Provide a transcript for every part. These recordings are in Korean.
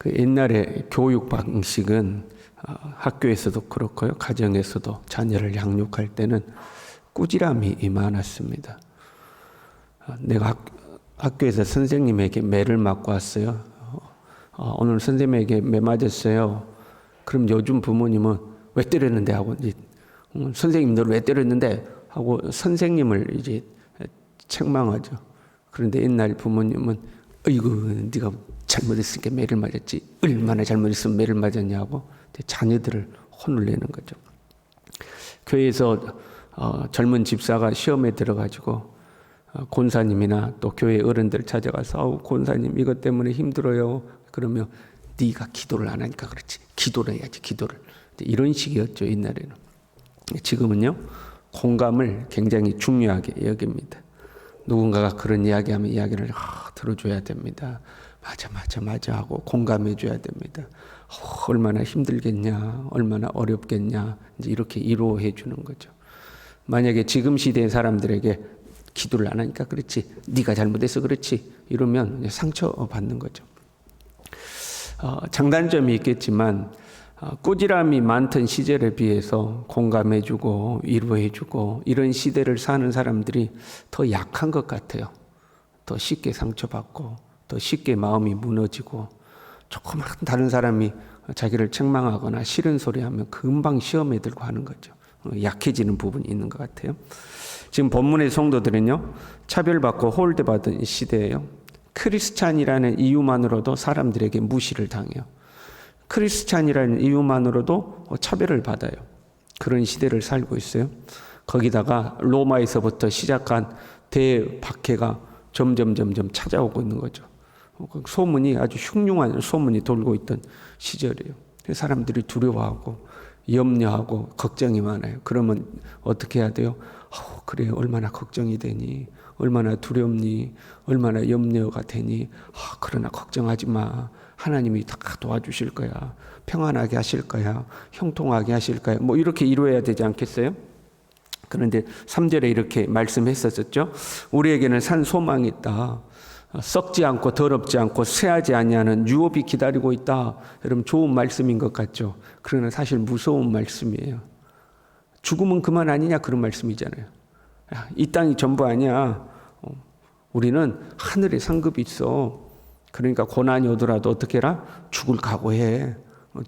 그 옛날에 교육 방식은 학교에서도 그렇고요, 가정에서도 자녀를 양육할 때는 꾸지람이 많았습니다. 내가 학교에서 선생님에게 매를 맞고 왔어요. 오늘 선생님에게 매 맞았어요. 그럼 요즘 부모님은 왜 때렸는데 하고, 선생님 너를 왜 때렸는데 하고 선생님을 이제 책망하죠. 그런데 옛날 부모님은 어이구 네가 잘못했으니까 매를 맞았지, 얼마나 잘못했으면 매를 맞았냐고 자녀들을 혼을 내는 거죠. 교회에서 젊은 집사가 시험에 들어가지고 권사님이나 또 교회 어른들 찾아가서 권사님 이것 때문에 힘들어요. 그러면 네가 기도를 안 하니까 그렇지, 기도를 해야지, 기도를. 이런 식이었죠 옛날에는. 지금은요, 공감을 굉장히 중요하게 여깁니다. 누군가가 그런 이야기하면 이야기를 들어줘야 됩니다. 맞아 하고 공감해 줘야 됩니다. 얼마나 힘들겠냐, 얼마나 어렵겠냐, 이제 이렇게 위로해 주는 거죠. 만약에 지금 시대의 사람들에게 기도를 안 하니까 그렇지, 네가 잘못해서 그렇지, 이러면 상처 받는 거죠. 장단점이 있겠지만 꾸지람이 많던 시절에 비해서 공감해주고 위로해주고 이런 시대를 사는 사람들이 더 약한 것 같아요. 더 쉽게 상처받고 더 쉽게 마음이 무너지고, 조그만 다른 사람이 자기를 책망하거나 싫은 소리 하면 금방 시험에 들고 하는 거죠. 약해지는 부분이 있는 것 같아요. 지금 본문의 성도들은요, 차별받고 홀대받은 시대예요. 크리스찬이라는 이유만으로도 사람들에게 무시를 당해요. 크리스찬이라는 이유만으로도 차별을 받아요. 그런 시대를 살고 있어요. 거기다가 로마에서부터 시작한 대박해가 점점 찾아오고 있는 거죠. 소문이 아주 흉흉한 소문이 돌고 있던 시절이에요. 사람들이 두려워하고 염려하고 걱정이 많아요. 그러면 어떻게 해야 돼요? 그래, 얼마나 걱정이 되니, 얼마나 두렵니, 얼마나 염려가 되니. 그러나 걱정하지 마. 하나님이 다 도와주실 거야. 평안하게 하실 거야. 형통하게 하실 거야. 뭐 이렇게 이루어야 되지 않겠어요? 그런데 3절에 이렇게 말씀했었죠. 우리에게는 산 소망이 있다. 썩지 않고 더럽지 않고 쇠하지 아니하는 유업이 기다리고 있다. 여러분, 좋은 말씀인 것 같죠? 그러나 사실 무서운 말씀이에요. 죽으면 그만 아니냐, 그런 말씀이잖아요. 이 땅이 전부 아니야. 우리는 하늘에 상급이 있어. 그러니까 고난이 오더라도 어떻게 해라? 죽을 각오해.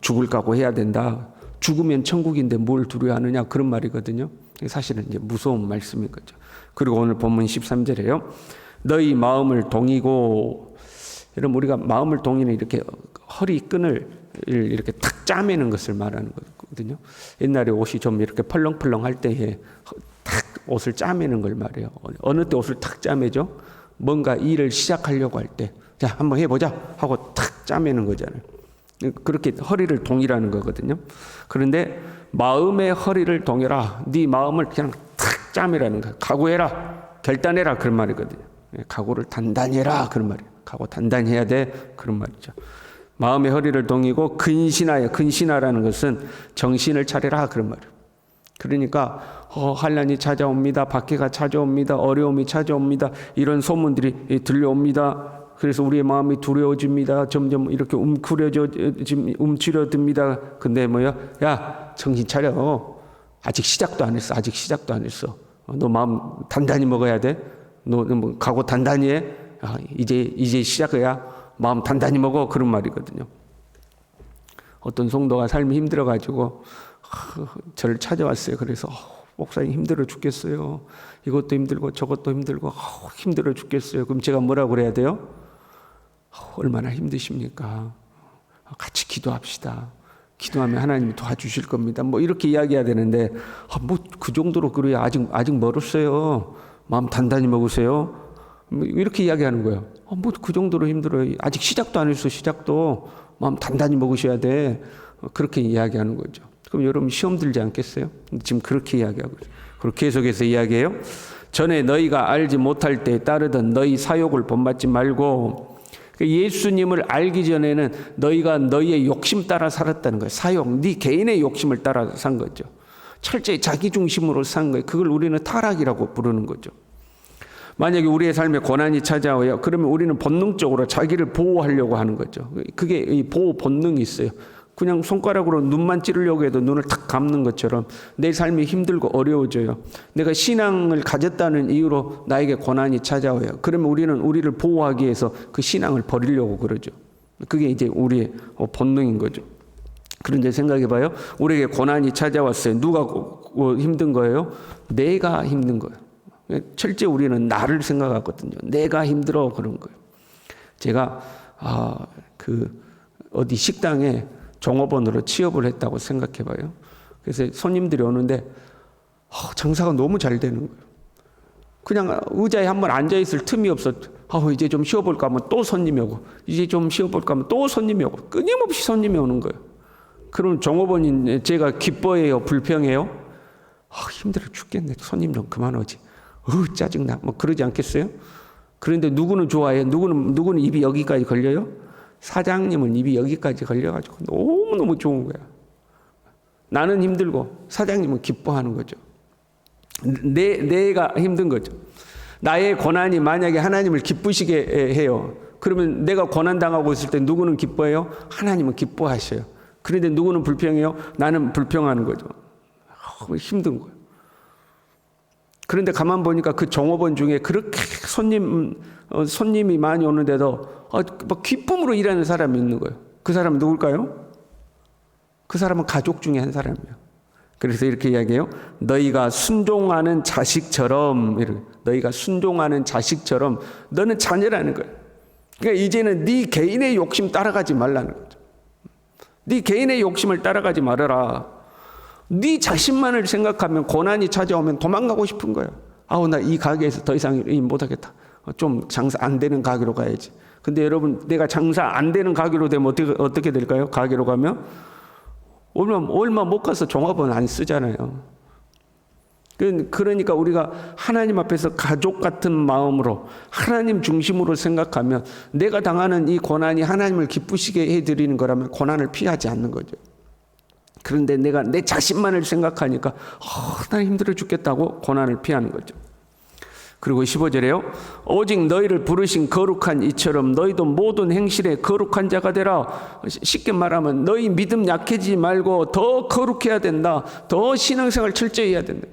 죽을 각오해야 된다. 죽으면 천국인데 뭘 두려워하느냐, 그런 말이거든요. 사실은 이제 무서운 말씀인 거죠. 그리고 오늘 본문 13절에요. 너희 마음을 동이고, 여러분, 우리가 마음을 동이는 이렇게 허리끈을 이렇게 탁 짜매는 것을 말하는 거거든요. 옛날에 옷이 좀 이렇게 펄렁펄렁 할 때에 탁 옷을 짜매는 걸 말해요. 어느 때 옷을 탁 짜매죠? 뭔가 일을 시작하려고 할 때, 자, 한번 해보자 하고 탁 짜매는 거잖아요. 그렇게 허리를 동이라는 거거든요. 그런데 마음의 허리를 동여라. 네 마음을 그냥 탁 짜매라는 거야. 각오해라. 결단해라. 그런 말이거든요. 각오를 단단히 해라. 그런 말이에요. 각오 단단히 해야 돼. 그런 말이죠. 마음의 허리를 동이고 근신하여, 근신하라는 것은 정신을 차려라. 그런 말이에요. 그러니까 환난이 찾아옵니다. 박해가 찾아옵니다. 어려움이 찾아옵니다. 이런 소문들이 들려옵니다. 그래서 우리의 마음이 두려워집니다. 점점 이렇게 움츠려듭니다. 근데 뭐야? 야, 정신 차려. 아직 시작도 안 했어. 아직 시작도 안 했어. 너 마음 단단히 먹어야 돼. 너 뭐 각오 단단히 해. 이제 시작이야. 마음 단단히 먹어. 그런 말이거든요. 어떤 성도가 삶이 힘들어가지고 저를 찾아왔어요. 그래서 목사님 힘들어 죽겠어요. 이것도 힘들고 저것도 힘들고 힘들어 죽겠어요. 그럼 제가 뭐라고 그래야 돼요? 얼마나 힘드십니까? 같이 기도합시다. 기도하면 하나님이 도와주실 겁니다. 뭐 이렇게 이야기해야 되는데, 뭐 그 정도로 그래야 아직 멀었어요. 마음 단단히 먹으세요. 이렇게 이야기하는 거예요. 뭐 그 정도로 힘들어요. 아직 시작도 안 했어. 시작도. 마음 단단히 먹으셔야 돼. 그렇게 이야기하는 거죠. 그럼 여러분 시험 들지 않겠어요? 지금 그렇게 이야기하고 있어요. 그리고 계속해서 이야기해요. 전에 너희가 알지 못할 때 따르던 너희 사욕을 본받지 말고, 예수님을 알기 전에는 너희가 너희의 욕심 따라 살았다는 거예요. 사욕, 네 개인의 욕심을 따라 산 거죠. 철저히 자기 중심으로 산 거예요. 그걸 우리는 타락이라고 부르는 거죠. 만약에 우리의 삶에 고난이 찾아와요. 그러면 우리는 본능적으로 자기를 보호하려고 하는 거죠. 그게 이 보호 본능이 있어요. 그냥 손가락으로 눈만 찌르려고 해도 눈을 탁 감는 것처럼 내 삶이 힘들고 어려워져요. 내가 신앙을 가졌다는 이유로 나에게 고난이 찾아와요. 그러면 우리는 우리를 보호하기 위해서 그 신앙을 버리려고 그러죠. 그게 이제 우리의 본능인 거죠. 그런데 생각해봐요. 우리에게 고난이 찾아왔어요. 누가 힘든 거예요? 내가 힘든 거예요. 철저히 우리는 나를 생각하거든요. 내가 힘들어 그런 거예요. 제가 어디 식당에 종업원으로 취업을 했다고 생각해봐요. 그래서 손님들이 오는데 장사가 너무 잘 되는 거예요. 그냥 의자에 한번 앉아있을 틈이 없어. 이제 좀 쉬어볼까 하면 또 손님이 오고, 이제 좀 쉬어볼까 하면 또 손님이 오고, 끊임없이 손님이 오는 거예요. 그럼 종업원인 제가 기뻐해요? 불평해요? 힘들어 죽겠네. 손님 좀 그만 오지. 짜증나. 뭐 그러지 않겠어요? 그런데 누구는 좋아해요? 누구는 입이 여기까지 걸려요? 사장님은 입이 여기까지 걸려가지고 너무너무 좋은 거야. 나는 힘들고 사장님은 기뻐하는 거죠. 내가 힘든 거죠. 나의 고난이 만약에 하나님을 기쁘시게 해요. 그러면 내가 고난당하고 있을 때 누구는 기뻐해요? 하나님은 기뻐하셔요. 그런데 누구는 불평해요? 나는 불평하는 거죠. 힘든 거예요. 그런데 가만 보니까 그 종업원 중에 그렇게 손님이 많이 오는데도 기쁨으로 일하는 사람이 있는 거예요. 그 사람은 누굴까요? 그 사람은 가족 중에 한 사람이에요. 그래서 이렇게 이야기해요. 너희가 순종하는 자식처럼, 너희가 순종하는 자식처럼 너는 자녀라는 거예요. 그러니까 이제는 네 개인의 욕심 따라가지 말라는 거죠. 네 개인의 욕심을 따라가지 말아라. 네 자신만을 생각하면 고난이 찾아오면 도망가고 싶은 거예요. 나 이 가게에서 더 이상 일 못하겠다. 좀 장사 안 되는 가게로 가야지. 근데 여러분, 내가 장사 안 되는 가게로 되면 어떻게 될까요? 가게로 가면 얼마 못 가서 종합은 안 쓰잖아요. 그러니까 우리가 하나님 앞에서 가족 같은 마음으로 하나님 중심으로 생각하면 내가 당하는 이 고난이 하나님을 기쁘시게 해드리는 거라면 고난을 피하지 않는 거죠. 그런데 내가 내 자신만을 생각하니까 나 힘들어 죽겠다고 고난을 피하는 거죠. 그리고 15절에요. 오직 너희를 부르신 거룩한 이처럼 너희도 모든 행실에 거룩한 자가 되라. 쉽게 말하면 너희 믿음 약해지지 말고 더 거룩해야 된다. 더 신앙생활 철저히 해야 된다.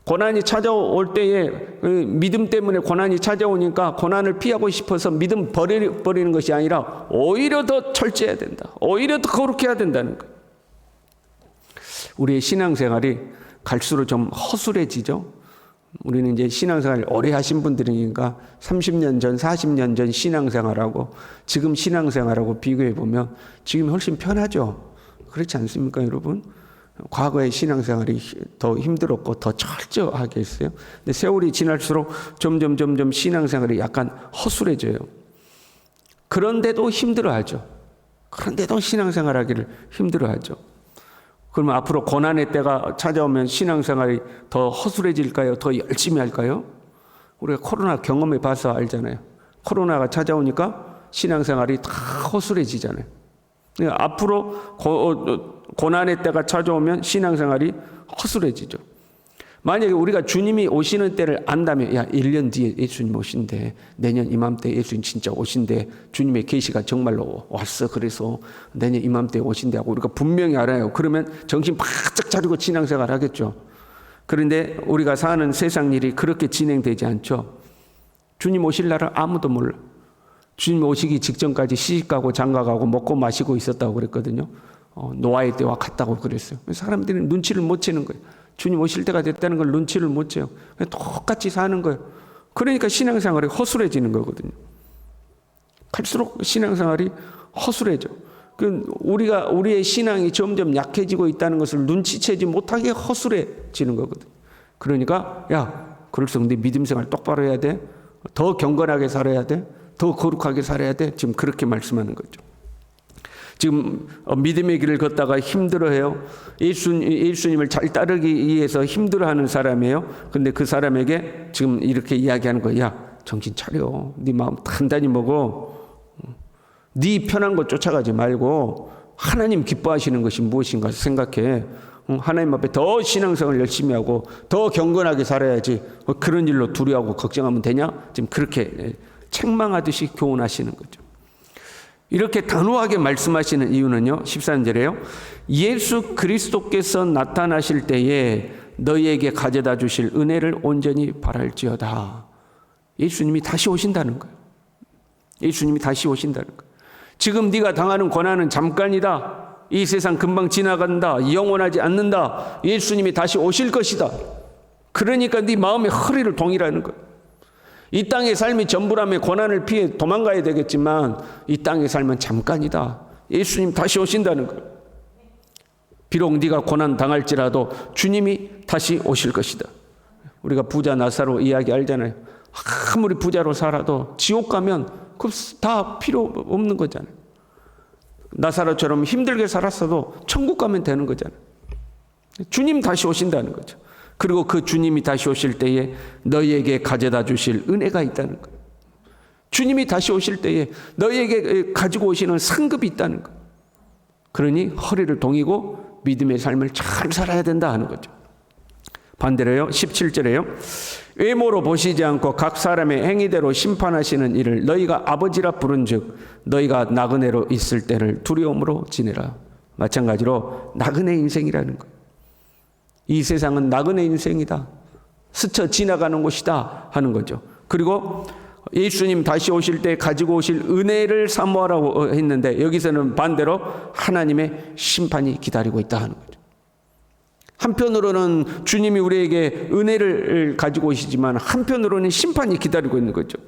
고난이 찾아올 때에 믿음 때문에 고난이 찾아오니까 고난을 피하고 싶어서 믿음 버리는 것이 아니라 오히려 더 철저해야 된다. 오히려 더 거룩해야 된다는 거예요. 우리의 신앙생활이 갈수록 좀 허술해지죠. 우리는 이제 신앙생활 오래 하신 분들이니까 30년 전, 40년 전 신앙생활하고 지금 신앙생활하고 비교해 보면 지금 훨씬 편하죠. 그렇지 않습니까, 여러분? 과거의 신앙생활이 더 힘들었고 더 철저하게 했어요. 근데 세월이 지날수록 점점 신앙생활이 약간 허술해져요. 그런데도 힘들어하죠. 그런데도 신앙생활하기를 힘들어하죠. 그러면 앞으로 고난의 때가 찾아오면 신앙생활이 더 허술해질까요? 더 열심히 할까요? 우리가 코로나 경험해 봐서 알잖아요. 코로나가 찾아오니까 신앙생활이 다 허술해지잖아요. 앞으로 고난의 때가 찾아오면 신앙생활이 허술해지죠. 만약에 우리가 주님이 오시는 때를 안다면 1년 뒤에 예수님 오신대, 내년 이맘때 예수님 진짜 오신대, 주님의 계시가 정말로 왔어, 그래서 내년 이맘때 오신대 하고 우리가 분명히 알아요. 그러면 정신 바짝 차리고 신앙생활 하겠죠. 그런데 우리가 사는 세상 일이 그렇게 진행되지 않죠. 주님 오실 날은 아무도 몰라. 주님 오시기 직전까지 시집가고 장가가고 먹고 마시고 있었다고 그랬거든요. 노아의 때와 같다고 그랬어요. 사람들이 눈치를 못 채는 거예요. 주님 오실 때가 됐다는 걸 눈치를 못 채요. 똑같이 사는 거예요. 그러니까 신앙생활이 허술해지는 거거든요. 갈수록 신앙생활이 허술해져. 우리의 신앙이 점점 약해지고 있다는 것을 눈치채지 못하게 허술해지는 거거든요. 그러니까 그럴수록 네 믿음생활 똑바로 해야 돼. 더 경건하게 살아야 돼. 더 거룩하게 살아야 돼. 지금 그렇게 말씀하는 거죠. 지금 믿음의 길을 걷다가 힘들어해요. 예수님을 잘 따르기 위해서 힘들어하는 사람이에요. 근데 그 사람에게 지금 이렇게 이야기하는 거야. 정신 차려. 네 마음 단단히 먹어. 네 편한 것 쫓아가지 말고 하나님 기뻐하시는 것이 무엇인가 생각해. 하나님 앞에 더 신앙생활을 열심히 하고 더 경건하게 살아야지 그런 일로 두려워하고 걱정하면 되냐? 지금 그렇게 책망하듯이 교훈하시는 거죠. 이렇게 단호하게 말씀하시는 이유는요, 13절에요. 예수 그리스도께서 나타나실 때에 너희에게 가져다 주실 은혜를 온전히 바랄지어다. 예수님이 다시 오신다는 거예요. 예수님이 다시 오신다는 거예요. 지금 네가 당하는 고난은 잠깐이다. 이 세상 금방 지나간다. 영원하지 않는다. 예수님이 다시 오실 것이다. 그러니까 네 마음의 허리를 동이라는 거예요. 이 땅의 삶이 전부라면 고난을 피해 도망가야 되겠지만 이 땅의 삶은 잠깐이다. 예수님 다시 오신다는 거예요. 비록 네가 고난 당할지라도 주님이 다시 오실 것이다. 우리가 부자 나사로 이야기 알잖아요. 아무리 부자로 살아도 지옥 가면 그 다 필요 없는 거잖아요. 나사로처럼 힘들게 살았어도 천국 가면 되는 거잖아요. 주님 다시 오신다는 거죠. 그리고 그 주님이 다시 오실 때에 너희에게 가져다 주실 은혜가 있다는 거예요. 주님이 다시 오실 때에 너희에게 가지고 오시는 상급이 있다는 거예요. 그러니 허리를 동이고 믿음의 삶을 잘 살아야 된다 하는 거죠. 반대로요, 17절에요. 외모로 보시지 않고 각 사람의 행위대로 심판하시는 이를 너희가 아버지라 부른즉 너희가 나그네로 있을 때를 두려움으로 지내라. 마찬가지로 나그네 인생이라는 거예요. 이 세상은 나그네 인생이다. 스쳐 지나가는 곳이다 하는 거죠. 그리고 예수님 다시 오실 때 가지고 오실 은혜를 사모하라고 했는데 여기서는 반대로 하나님의 심판이 기다리고 있다 하는 거죠. 한편으로는 주님이 우리에게 은혜를 가지고 오시지만 한편으로는 심판이 기다리고 있는 거죠.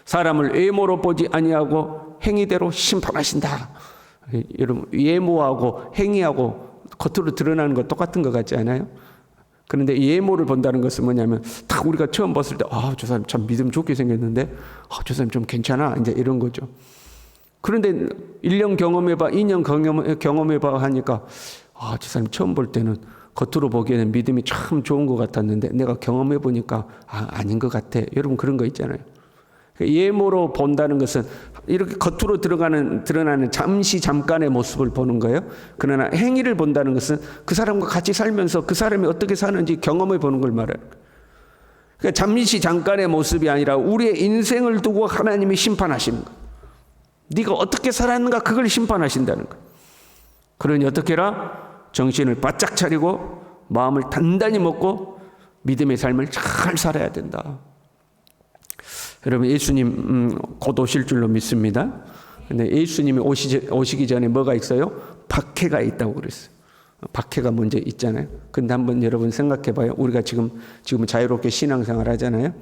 사람을 외모로 보지 아니하고 행위대로 심판하신다. 여러분, 외모하고 행위하고 겉으로 드러나는 거 똑같은 것 같지 않아요? 그런데 외모를 본다는 것은 뭐냐면 딱 우리가 처음 봤을 때 저 사람 참 믿음 좋게 생겼는데 저 사람 좀 괜찮아 이제 이런 거죠. 그런데 1년 경험해봐 2년 경험해봐 하니까 저 사람 처음 볼 때는 겉으로 보기에는 믿음이 참 좋은 것 같았는데 내가 경험해 보니까 아닌 것 같아. 여러분 그런 거 있잖아요. 외모로 본다는 것은 이렇게 겉으로 드러나는 잠깐의 모습을 보는 거예요. 그러나 행위를 본다는 것은 그 사람과 같이 살면서 그 사람이 어떻게 사는지 경험해 보는 걸 말해요. 그러니까 잠깐의 모습이 아니라 우리의 인생을 두고 하나님이 심판하시는 거예요. 네가 어떻게 살았는가 그걸 심판하신다는 거예요. 그러니 어떻게 해라? 정신을 바짝 차리고 마음을 단단히 먹고 믿음의 삶을 잘 살아야 된다. 여러분 예수님 곧 오실 줄로 믿습니다. 근데 예수님이 오시기 전에 뭐가 있어요? 박해가 있다고 그랬어요. 박해가 먼저 있잖아요. 근데 한번 여러분 생각해 봐요. 우리가 지금 자유롭게 신앙생활 하잖아요.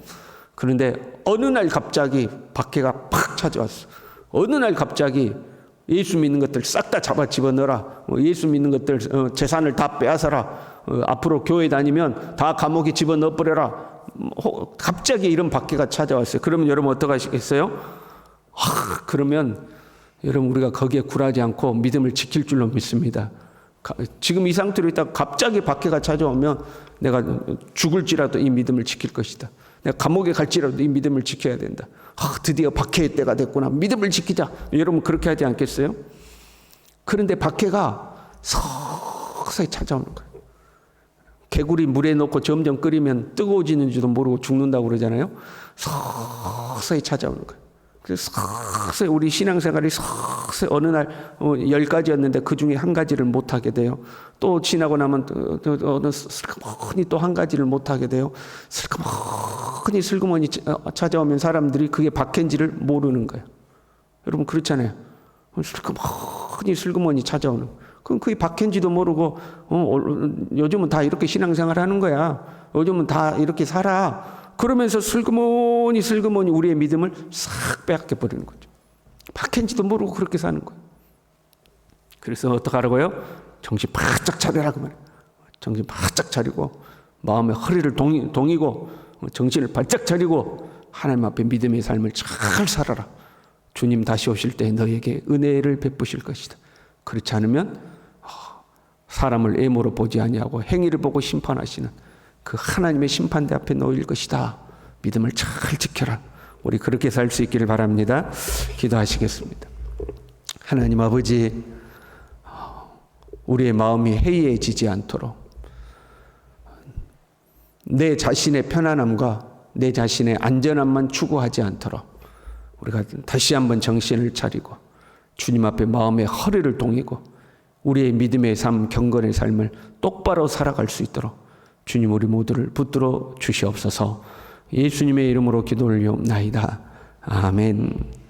그런데 어느 날 갑자기 박해가 팍 찾아왔어. 어느 날 갑자기 예수 믿는 것들 싹 다 잡아 집어넣어라. 예수 믿는 것들 재산을 다 빼앗아라. 앞으로 교회 다니면 다 감옥에 집어넣어버려라. 갑자기 이런 박해가 찾아왔어요. 그러면 여러분 어떻게 하시겠어요? 그러면 여러분 우리가 거기에 굴하지 않고 믿음을 지킬 줄로 믿습니다. 지금 이 상태로 있다가 갑자기 박해가 찾아오면 내가 죽을지라도 이 믿음을 지킬 것이다. 내가 감옥에 갈지라도 이 믿음을 지켜야 된다. 드디어 박해의 때가 됐구나. 믿음을 지키자. 여러분 그렇게 하지 않겠어요? 그런데 박해가 서서히 찾아오는 거예요. 개구리 물에 넣고 점점 끓이면 뜨거워지는지도 모르고 죽는다고 그러잖아요. 서서히 찾아오는 거예요. 그래서 서서히 우리 신앙생활이 서서히 어느 날 10가지였는데 그 중에 한 가지를 못하게 돼요. 또 지나고 나면 슬그머니 또 한 가지를 못하게 돼요. 슬그머니 찾아오면 사람들이 그게 박해인지를 모르는 거예요. 여러분 그렇잖아요. 슬그머니 찾아오는 거예요. 그럼 그게 박해인지도 모르고 요즘은 다 이렇게 신앙생활 하는 거야. 요즘은 다 이렇게 살아. 그러면서 슬그머니 우리의 믿음을 싹 빼앗겨 버리는 거죠. 박해인지도 모르고 그렇게 사는 거예요. 그래서 어떻게 하라고요? 정신 바짝 차려라 그 말이에요. 정신 바짝 차리고 마음의 허리를 동이고 정신을 바짝 차리고 하나님 앞에 믿음의 삶을 잘 살아라. 주님 다시 오실 때 너에게 은혜를 베푸실 것이다. 그렇지 않으면 사람을 외모로 보지 아니하고 행위를 보고 심판하시는 그 하나님의 심판대 앞에 놓일 것이다. 믿음을 잘 지켜라. 우리 그렇게 살 수 있기를 바랍니다. 기도하시겠습니다. 하나님 아버지, 우리의 마음이 해이해지지 않도록 내 자신의 편안함과 내 자신의 안전함만 추구하지 않도록 우리가 다시 한번 정신을 차리고 주님 앞에 마음의 허리를 동이고 우리의 믿음의 삶, 경건의 삶을 똑바로 살아갈 수 있도록 주님 우리 모두를 붙들어 주시옵소서. 예수님의 이름으로 기도 올리옵나이다. 아멘.